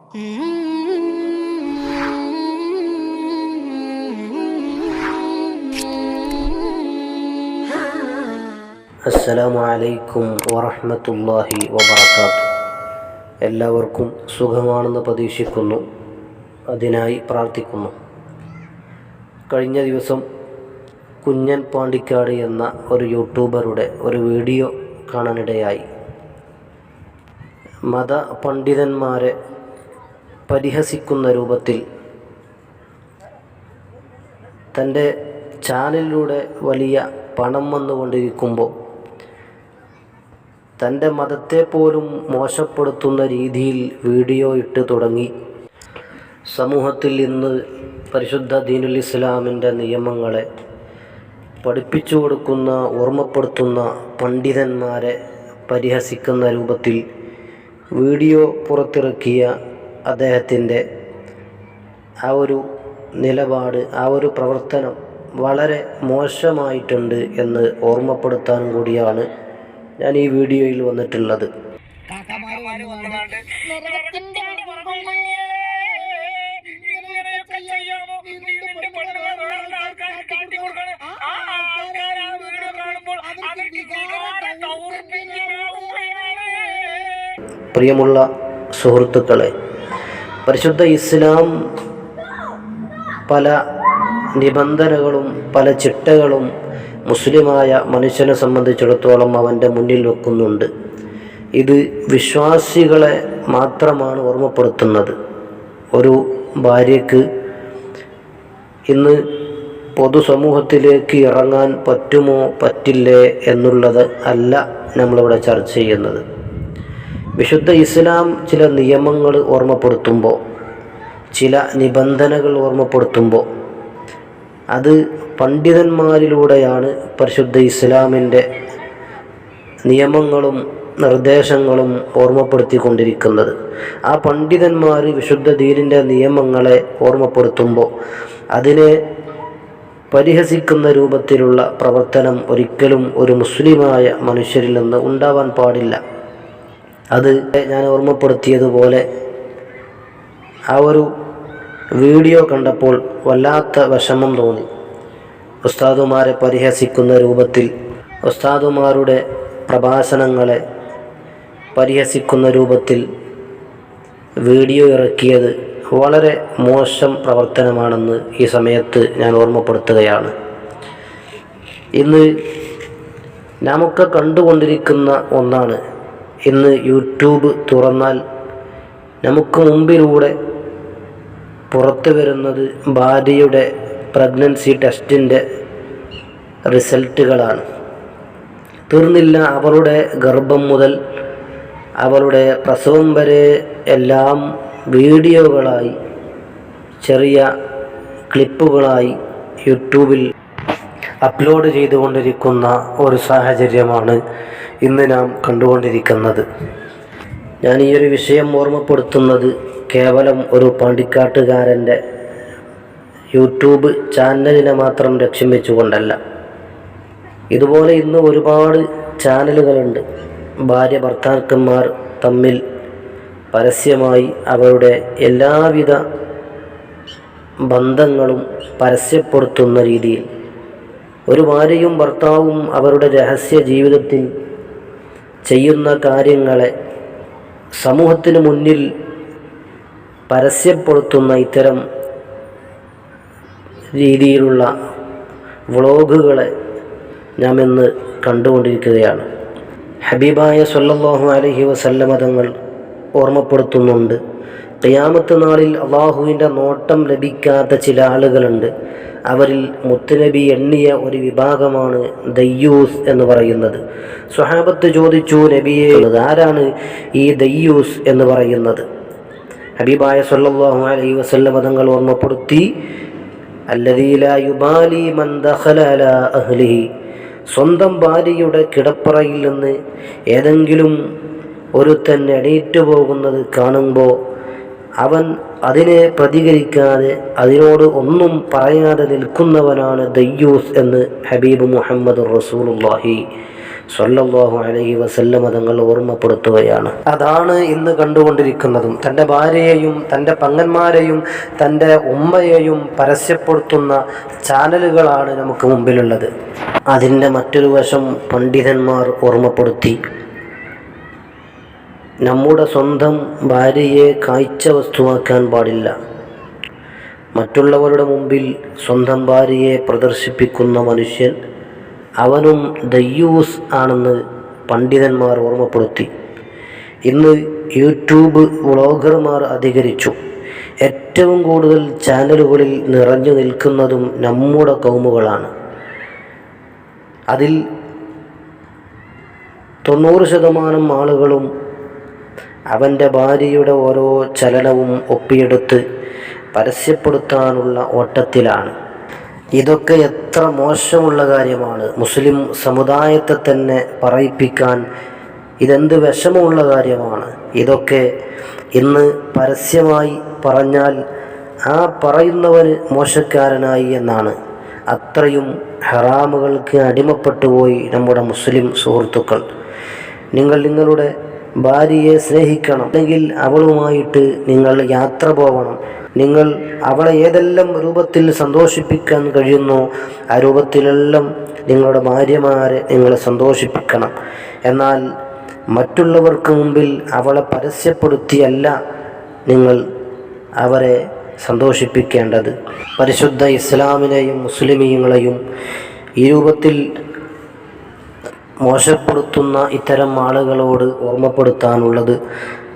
അസ്സലാമു അലൈക്കും വറഹ്മത്തുള്ളാഹി വബറകാതുഹു. എല്ലാവർക്കും സുഖമാണെന്ന് പ്രതീക്ഷിക്കുന്നു. അതിനായി പ്രാർത്ഥിക്കുന്നു. കഴിഞ്ഞ ദിവസം കുഞ്ഞൻ പാണ്ടിക്കാട് എന്ന ഒരു യൂട്യൂബറുടെ ഒരു വീഡിയോ കാണാനിടയായി. മത പണ്ഡിതന്മാരെ പരിഹസിക്കുന്ന രൂപത്തിൽ തൻ്റെ ചാനലിലൂടെ വലിയ പണം വന്നുകൊണ്ടിരിക്കുമ്പോൾ തൻ്റെ മതത്തെ പോലും മോശപ്പെടുത്തുന്ന രീതിയിൽ വീഡിയോ ഇട്ട് തുടങ്ങി. സമൂഹത്തിൽ ഇന്ന് പരിശുദ്ധ ദീനുൽ ഇസ്ലാമിൻ്റെ നിയമങ്ങളെ പഠിപ്പിച്ചു കൊടുക്കുന്ന, ഓർമ്മപ്പെടുത്തുന്ന പണ്ഡിതന്മാരെ പരിഹസിക്കുന്ന രൂപത്തിൽ വീഡിയോ പുറത്തിറക്കിയ അദ്ദേഹത്തിൻ്റെ ആ ഒരു നിലപാട്, ആ ഒരു പ്രവർത്തനം വളരെ മോശമായിട്ടുണ്ട് എന്ന് ഓർമ്മപ്പെടുത്താനും കൂടിയാണ് ഞാൻ ഈ വീഡിയോയിൽ വന്നിട്ടുള്ളത്. പ്രിയമുള്ള സുഹൃത്തുക്കളെ, പരിശുദ്ധ ഇസ്ലാം പല നിബന്ധനകളും പല ചിട്ടകളും മുസ്ലിമായ മനുഷ്യനെ സംബന്ധിച്ചിടത്തോളം അവൻ്റെ മുന്നിൽ വെക്കുന്നുണ്ട്. ഇത് വിശ്വാസികളെ മാത്രമാണ് ഓർമ്മപ്പെടുത്തുന്നത്. ഒരു ഭാര്യയ്ക്ക് ഇന്ന് പൊതുസമൂഹത്തിലേക്ക് ഇറങ്ങാൻ പറ്റുമോ പറ്റില്ലേ എന്നുള്ളത് അല്ല നമ്മളിവിടെ ചർച്ച ചെയ്യുന്നത്. വിശുദ്ധ ഇസ്ലാം ചില നിയമങ്ങൾ ഓർമ്മപ്പെടുത്തുമ്പോൾ, ചില നിബന്ധനകൾ ഓർമ്മപ്പെടുത്തുമ്പോൾ അത് പണ്ഡിതന്മാരിലൂടെയാണ് പരിശുദ്ധ ഇസ്ലാമിൻ്റെ നിയമങ്ങളും നിർദ്ദേശങ്ങളും ഓർമ്മപ്പെടുത്തിക്കൊണ്ടിരിക്കുന്നത്. ആ പണ്ഡിതന്മാർ വിശുദ്ധ ദീനിൻ്റെ നിയമങ്ങളെ ഓർമ്മപ്പെടുത്തുമ്പോൾ അതിനെ പരിഹസിക്കുന്ന രൂപത്തിലുള്ള പ്രവർത്തനം ഒരിക്കലും ഒരു മുസ്ലിമായ മനുഷ്യരിൽ നിന്ന് ഉണ്ടാവാൻ പാടില്ല. അത് ഞാൻ ഓർമ്മപ്പെടുത്തിയതുപോലെ ആ ഒരു വീഡിയോ കണ്ടപ്പോൾ വല്ലാത്ത വിഷമം തോന്നി. ഉസ്താദുമാരെ പരിഹസിക്കുന്ന രൂപത്തിൽ, ഉസ്താദുമാരുടെ പ്രഭാഷണങ്ങളെ പരിഹസിക്കുന്ന രൂപത്തിൽ വീഡിയോ ഇറക്കിയത് വളരെ മോശം പ്രവർത്തനമാണെന്ന് ഈ സമയത്ത് ഞാൻ ഓർമ്മപ്പെടുത്തുകയാണ്. ഇന്ന് നാമൊക്കെ കണ്ടുകൊണ്ടിരിക്കുന്ന ഒന്നാണ്. ഇന്ന് യൂട്യൂബ് തുറന്നാൽ നമുക്ക് മുമ്പിലൂടെ പുറത്തു വരുന്നത് ഭാര്യയുടെ പ്രഗ്നൻസി ടെസ്റ്റിൻ്റെ റിസൾട്ടുകളാണ്. തീർന്നില്ല, അവളുടെ ഗർഭം മുതൽ അവളുടെ പ്രസവം വരെ എല്ലാം വീഡിയോകളായി, ചെറിയ ക്ലിപ്പുകളായി യൂട്യൂബിൽ അപ്ലോഡ് ചെയ്തുകൊണ്ടിരിക്കുന്ന ഒരു സാഹചര്യമാണ് ഇന്ന് നാം കണ്ടുകൊണ്ടിരിക്കുന്നത്. ഞാൻ ഈ ഒരു വിഷയം ഓർമ്മപ്പെടുത്തുന്നത് കേവലം ഒരു പാണ്ടിക്കാട്ടുകാരൻ്റെ യൂട്യൂബ് ചാനലിനെ മാത്രം ലക്ഷ്യം വെച്ചുകൊണ്ടല്ല. ഇതുപോലെ ഇന്ന് ഒരുപാട് ചാനലുകളുണ്ട്. ഭാര്യ ഭർത്താക്കന്മാർ തമ്മിൽ പരസ്യമായി അവരുടെ എല്ലാവിധ ബന്ധങ്ങളും പരസ്യപ്പെടുത്തുന്ന രീതിയിൽ ഒരു ഭാര്യയും ഭർത്താവും അവരുടെ രഹസ്യ ജീവിതത്തിൽ ചെയ്യുന്ന കാര്യങ്ങളെ സമൂഹത്തിന് മുന്നിൽ പരസ്യപ്പെടുത്തുന്ന ഇത്തരം രീതിയിലുള്ള വ്ളോഗുകളെ നാം ഇന്ന് കണ്ടുകൊണ്ടിരിക്കുകയാണ്. ഹബീബായ സ്വല്ലല്ലാഹു അലൈഹി വസല്ലമ തങ്ങൾ ഓർമ്മപ്പെടുത്തുന്നുണ്ട്, ഖിയാമത്ത് നാളിൽ അള്ളാഹുവിൻ്റെ നോട്ടം ലഭിക്കാത്ത ചില ആളുകളുണ്ട്. അവരിൽ മുത്തുനബി എണ്ണിയ ഒരു വിഭാഗമാണ് ദയ്യൂസ് എന്ന് പറയുന്നത്. സ്വഹാബത്ത് ചോദിച്ചു, നബിയെ, ആരാണ് ഈ ദയ്യൂസ് എന്ന് പറയുന്നത്? ഹബീബായ സ്വല്ലല്ലാഹു അലൈഹി വസല്ലമ തങ്ങൾ ഓർമ്മപ്പെടുത്തി, അല്ലദീ ലാ യുബാലി മൻ ദഖല അലാ അഹ്ലിഹി, സ്വന്തം ഭാര്യയുടെ കിടപ്പറയിൽ നിന്ന് ഏതെങ്കിലും ഒരുത്തൻ എണീറ്റു പോകുന്നത് കാണുമ്പോൾ അവൻ അതിനെ പ്രതികരിക്കാതെ, അതിനോട് ഒന്നും പറയാതെ നിൽക്കുന്നവനാണ് ദയ്യൂസ് എന്ന് ഹബീബ് മുഹമ്മദ് റസൂലുള്ളാഹി സ്വല്ലല്ലാഹു അലൈഹി വസല്ലമ തങ്ങൾ ഓർമ്മപ്പെടുത്തുകയാണ്. അതാണ് ഇന്ന് കണ്ടുകൊണ്ടിരിക്കുന്നതും. തൻ്റെ ഭാര്യയെയും തൻ്റെ പങ്ങന്മാരെയും തൻ്റെ ഉമ്മയെയും പരസ്യപ്പെടുത്തുന്ന ചാനലുകളാണ് നമുക്ക് മുമ്പിലുള്ളത്. അതിൻ്റെ മറ്റൊരു വശം പണ്ഡിതന്മാർ ഓർമ്മപ്പെടുത്തി, നമ്മുടെ സ്വന്തം ഭാര്യയെ കാഴ്ച വസ്തുവാക്കാൻ പാടില്ല. മറ്റുള്ളവരുടെ മുമ്പിൽ സ്വന്തം ഭാര്യയെ പ്രദർശിപ്പിക്കുന്ന മനുഷ്യൻ അവനും ദയ്യൂസ് ആണെന്ന് പണ്ഡിതന്മാർ ഓർമ്മപ്പെടുത്തി. ഇന്ന് യൂട്യൂബ് വ്ളോഗർമാർ അധികരിച്ചു. ഏറ്റവും കൂടുതൽ ചാനലുകളിൽ നിറഞ്ഞു നിൽക്കുന്നതും നമ്മുടെ കൗമുകളാണ്. അതിൽ 90% ആളുകളും അവൻ്റെ ഭാര്യയുടെ ഓരോ ചലനവും ഒപ്പിയെടുത്ത് പരസ്യപ്പെടുത്താനുള്ള ഓട്ടത്തിലാണ്. ഇതൊക്കെ എത്ര മോശമുള്ള കാര്യമാണ്. മുസ്ലിം സമുദായത്തെ തന്നെ പറയിപ്പിക്കാൻ ഇതെന്ത് വിഷമമുള്ള കാര്യമാണ്. ഇതൊക്കെ ഇന്ന് പരസ്യമായി പറഞ്ഞാൽ ആ പറയുന്നവന് മോശക്കാരനായി എന്നാണ്. അത്രയും ഹറാമുകൾക്ക് അടിമപ്പെട്ടുപോയി നമ്മുടെ മുസ്ലിം സുഹൃത്തുക്കൾ. നിങ്ങൾ നിങ്ങളുടെ ഭാര്യയെ സ്നേഹിക്കണം, അല്ലെങ്കിൽ അവളുമായിട്ട് നിങ്ങൾ യാത്ര പോകണം. നിങ്ങൾ അവളെ ഏതെല്ലാം രൂപത്തിൽ സന്തോഷിപ്പിക്കാൻ കഴിയുന്നോ ആ രൂപത്തിലെല്ലാം നിങ്ങളുടെ ഭാര്യമാരെ നിങ്ങൾ സന്തോഷിപ്പിക്കണം. എന്നാൽ മറ്റുള്ളവർക്ക് മുമ്പിൽ അവളെ പരസ്യപ്പെടുത്തിയല്ല നിങ്ങൾ അവരെ സന്തോഷിപ്പിക്കേണ്ടത്. പരിശുദ്ധ ഇസ്ലാമിനെയും മുസ്ലിമീങ്ങളെയും ഈ രൂപത്തിൽ മോശപ്പെടുത്തുന്ന ഇത്തരം ആളുകളോട് ഓർമ്മപ്പെടുത്താനുള്ളത്,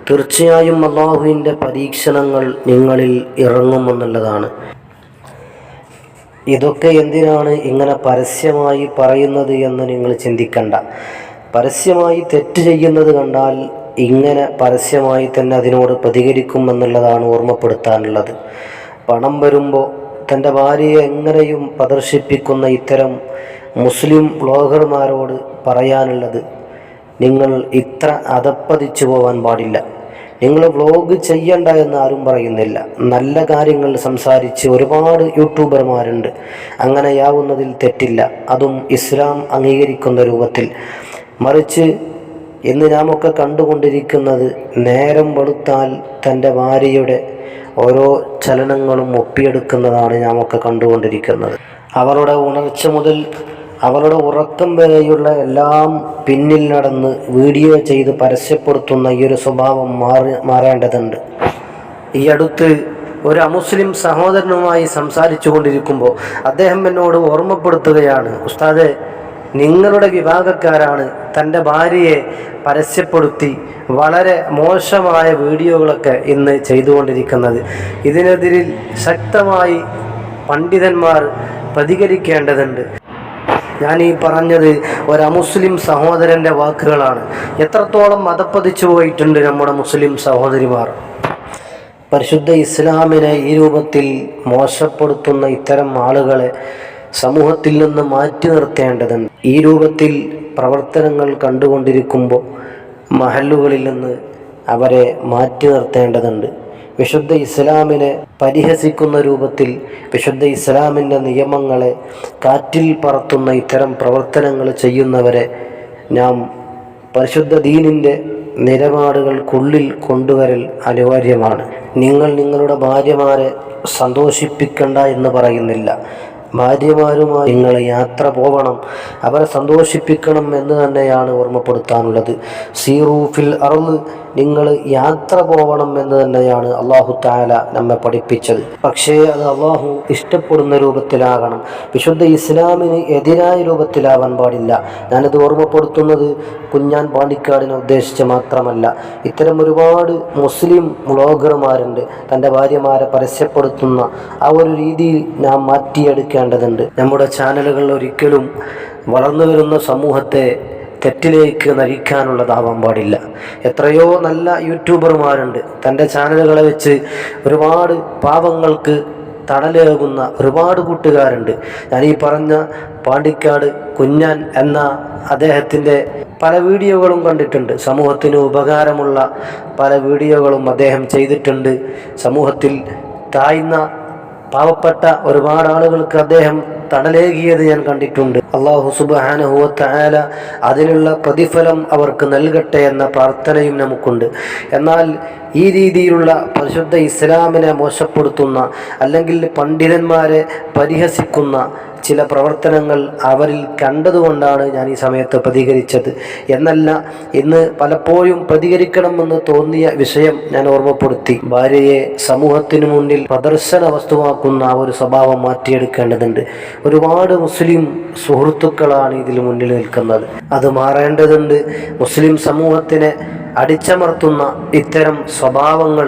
തീർച്ചയായും അല്ലാഹുവിൻ്റെ പരീക്ഷണങ്ങൾ നിങ്ങളിൽ ഇറങ്ങുമെന്നുള്ളതാണ്. ഇതൊക്കെ എന്തിനാണ് ഇങ്ങനെ പരസ്യമായി പറയുന്നത് എന്ന് നിങ്ങൾ ചിന്തിക്കണ്ട. പരസ്യമായി തെറ്റ് ചെയ്യുന്നത് കണ്ടാൽ ഇങ്ങനെ പരസ്യമായി തന്നെ അതിനോട് പ്രതികരിക്കുമെന്നുള്ളതാണ് ഓർമ്മപ്പെടുത്താനുള്ളത്. പണം വരുമ്പോൾ തൻ്റെ ഭാര്യയെ എങ്ങനെയും പ്രദർശിപ്പിക്കുന്ന ഇത്തരം മുസ്ലിം വ്ളോഗർമാരോട് പറയാനുള്ളത്, നിങ്ങൾ ഇത്ര അധപ്പതിച്ചു പോകാൻ പാടില്ല. നിങ്ങൾ വ്ളോഗ് ചെയ്യണ്ട എന്ന് ആരും പറയുന്നില്ല. നല്ല കാര്യങ്ങൾ സംസാരിച്ച് ഒരുപാട് യൂട്യൂബർമാരുണ്ട്. അങ്ങനെയാവുന്നതിൽ തെറ്റില്ല, അതും ഇസ്ലാം അംഗീകരിക്കുന്ന രൂപത്തിൽ. മറിച്ച് ഇന്ന് നാമൊക്കെ കണ്ടുകൊണ്ടിരിക്കുന്നത്, നേരം വെളുത്താൽ തൻ്റെ ഭാര്യയുടെ ഓരോ ചലനങ്ങളും ഒപ്പിയെടുക്കുന്നതാണ് നാമൊക്കെ കണ്ടുകൊണ്ടിരിക്കുന്നത്. അവരുടെ ഉണർച്ച മുതൽ അവരുടെ ഉറക്കം വരെയുള്ള എല്ലാം പിന്നിൽ നടന്ന് വീഡിയോ ചെയ്ത് പരസ്യപ്പെടുത്തുന്ന ഈ ഒരു സ്വഭാവം മാറേണ്ടതുണ്ട്. ഈ അടുത്ത് ഒരു അമുസ്ലിം സഹോദരനുമായി സംസാരിച്ചു കൊണ്ടിരിക്കുമ്പോൾ അദ്ദേഹം എന്നോട് ഓർമ്മപ്പെടുത്തുകയാണ്, ഉസ്താദെ, നിങ്ങളുടെ വിഭാഗക്കാരാണ് തൻ്റെ ഭാര്യയെ പരസ്യപ്പെടുത്തി വളരെ മോശമായ വീഡിയോകളൊക്കെ ഇന്ന് ചെയ്തുകൊണ്ടിരിക്കുന്നത്. ഇതിനെതിരിൽ ശക്തമായി പണ്ഡിതന്മാർ പ്രതികരിക്കേണ്ടതുണ്ട്. ഞാൻ ഈ പറഞ്ഞത് ഒരു അമുസ്ലിം സഹോദരൻ്റെ വാക്കുകളാണ്. എത്രത്തോളം മതപ്പതിച്ചു പോയിട്ടുണ്ട് നമ്മുടെ മുസ്ലിം സഹോദരിമാർ. പരിശുദ്ധ ഇസ്ലാമിനെ ഈ രൂപത്തിൽ മോശപ്പെടുത്തുന്ന ഇത്തരം ആളുകളെ സമൂഹത്തിൽ നിന്ന് മാറ്റി നിർത്തേണ്ടതുണ്ട്. ഈ രൂപത്തിൽ പ്രവർത്തനങ്ങൾ കണ്ടുകൊണ്ടിരിക്കുമ്പോൾ മഹല്ലുകളിൽ നിന്ന് അവരെ മാറ്റി നിർത്തേണ്ടതുണ്ട്. വിശുദ്ധ ഇസ്ലാമിനെ പരിഹസിക്കുന്ന രൂപത്തിൽ വിശുദ്ധ ഇസ്ലാമിൻ്റെ നിയമങ്ങളെ കാറ്റിൽ പറത്തുന്ന ഇത്തരം പ്രവർത്തനങ്ങൾ ചെയ്യുന്നവരെ നാം പരിശുദ്ധ ദീനിൻ്റെ നിലപാടുകൾക്കുള്ളിൽ കൊണ്ടുവരൽ അനിവാര്യമാണ്. നിങ്ങൾ നിങ്ങളുടെ ഭാര്യമാരെ സന്തോഷിപ്പിക്കണ്ട എന്ന് പറയുന്നില്ല. ഭാര്യമാരുമായി നിങ്ങൾ യാത്ര പോകണം, അവരെ സന്തോഷിപ്പിക്കണം എന്ന് തന്നെയാണ് ഓർമ്മപ്പെടുത്താനുള്ളത്. സീറൂ ഫിൽ അർള്, നിങ്ങൾ യാത്ര പോകണം എന്ന് തന്നെയാണ് അല്ലാഹു തആല നമ്മെ പഠിപ്പിച്ചത്. പക്ഷേ അത് അല്ലാഹു ഇഷ്ടപ്പെടുന്ന രൂപത്തിലാകണം, വിശുദ്ധ ഇസ്ലാമിന് എതിരായ രൂപത്തിലാവാൻ പാടില്ല. ഞാനത് ഓർമ്മപ്പെടുത്തുന്നത് കുഞ്ഞാൻ പാണ്ടിക്കാടിനെ ഉദ്ദേശിച്ച് മാത്രമല്ല. ഇത്തരം ഒരുപാട് മുസ്ലിം വ്ളോഗർമാരുണ്ട്. തൻ്റെ ഭാര്യമാരെ പരസ്യപ്പെടുത്തുന്ന ആ ഒരു രീതിയിൽ നാം മാറ്റിയെടുക്കേണ്ടതുണ്ട്. നമ്മുടെ ചാനലുകൾ ഒരിക്കലും വളർന്നു വരുന്ന സമൂഹത്തെ തെറ്റിലേക്ക് നയിക്കാനുള്ളതാവാൻ പാടില്ല. എത്രയോ നല്ല യൂട്യൂബർമാരുണ്ട്. തൻ്റെ ചാനലുകളെ വെച്ച് ഒരുപാട് പാവങ്ങൾക്ക് തണലേകുന്ന ഒരുപാട് കൂട്ടുകാരുണ്ട്. ഞാൻ ഈ പറഞ്ഞ പാണ്ടിക്കാട് കുഞ്ഞാൻ എന്ന അദ്ദേഹത്തിൻ്റെ പല വീഡിയോകളും കണ്ടിട്ടുണ്ട്. സമൂഹത്തിന് ഉപകാരമുള്ള പല വീഡിയോകളും അദ്ദേഹം ചെയ്തിട്ടുണ്ട്. സമൂഹത്തിൽ താഴ്ന്ന പാവപ്പെട്ട ഒരുപാട് ആളുകൾക്ക് അദ്ദേഹം തണലേകിയത് ഞാൻ കണ്ടിട്ടുണ്ട്. അല്ലാഹു സുബ്ഹാനഹു വ തആല അതിനുള്ള പ്രതിഫലം അവർക്ക് നൽകട്ടെ എന്ന പ്രാർത്ഥനയും നമുക്കുണ്ട്. എന്നാൽ ഈ രീതിയിലുള്ള പരിശുദ്ധ ഇസ്ലാമിനെ മോശപ്പെടുത്തുന്ന അല്ലെങ്കിൽ പണ്ഡിതന്മാരെ പരിഹസിക്കുന്ന ചില പ്രവർത്തനങ്ങൾ അവരിൽ കണ്ടതുകൊണ്ടാണ് ഞാൻ ഈ സമയത്ത് പ്രതികരിച്ചത്. എന്നല്ല, ഇന്ന് പലപ്പോഴും പ്രതികരിക്കണമെന്ന് തോന്നിയ വിഷയം ഞാൻ ഓർമ്മപ്പെടുത്തി. ഭാര്യയെ സമൂഹത്തിനു മുന്നിൽ പ്രദർശന വസ്തുവാക്കുന്ന ആ ഒരു സ്വഭാവം മാറ്റിയെടുക്കേണ്ടതുണ്ട്. ഒരുപാട് മുസ്ലിം സുഹൃത്തുക്കളാണ് ഇതിൽ മുന്നിൽ നിൽക്കുന്നത്. അത് മാറേണ്ടതുണ്ട്. മുസ്ലിം സമൂഹത്തിനെ അടിച്ചമർത്തുന്ന ഇത്തരം സ്വഭാവങ്ങൾ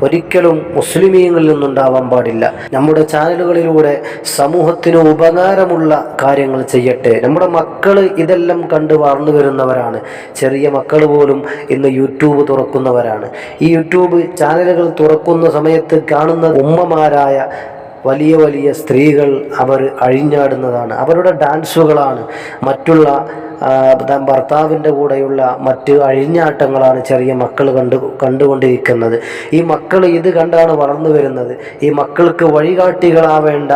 ഒരിക്കലും മുസ്ലിമീങ്ങളിൽ നിന്നുണ്ടാവാൻ പാടില്ല. നമ്മുടെ ചാനലുകളിലൂടെ സമൂഹത്തിന് ഉപകാരമുള്ള കാര്യങ്ങൾ ചെയ്യട്ടെ. നമ്മുടെ മക്കൾ ഇതെല്ലാം കണ്ട് വളർന്നു വരുന്നവരാണ്. ചെറിയ മക്കൾ പോലും ഇന്ന് യൂട്യൂബ് തുറക്കുന്നവരാണ്. ഈ യൂട്യൂബ് ചാനലുകൾ തുറക്കുന്ന സമയത്ത് കാണുന്ന ഉമ്മമാരായ വലിയ വലിയ സ്ത്രീകൾ അവർ അഴിഞ്ഞാടുന്നതാണ്. അവരുടെ ഡാൻസുകളാണ്, മറ്റുള്ള ഭർത്താവിൻ്റെ കൂടെയുള്ള മറ്റ് അഴിഞ്ഞാട്ടങ്ങളാണ് ചെറിയ മക്കൾ കണ്ടുകൊണ്ടിരിക്കുന്നത്. ഈ മക്കൾ ഇത് കണ്ടാണ് വളർന്നു വരുന്നത്. ഈ മക്കൾക്ക് വഴികാട്ടികളാവേണ്ട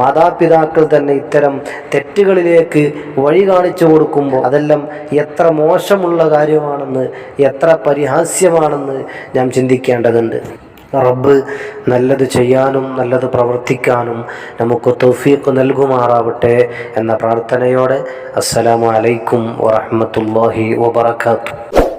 മാതാപിതാക്കൾ തന്നെ ഇത്തരം തെറ്റുകളിലേക്ക് വഴി കാണിച്ചു കൊടുക്കുമ്പോൾ അതെല്ലാം എത്ര മോശമുള്ള കാര്യമാണെന്ന്, എത്ര പരിഹാസ്യമാണെന്ന് നാം ചിന്തിക്കേണ്ടതുണ്ട്. റബ്ബ് നല്ലത് ചെയ്യാനും നല്ലത് പ്രവർത്തിക്കാനും നമുക്ക് തൗഫീഖ് നൽകുമാറാവട്ടെ എന്ന പ്രാർത്ഥനയോടെ അസ്സലാമു അലൈക്കും വറഹ്മത്തുള്ളാഹി വബറകാതുഹു.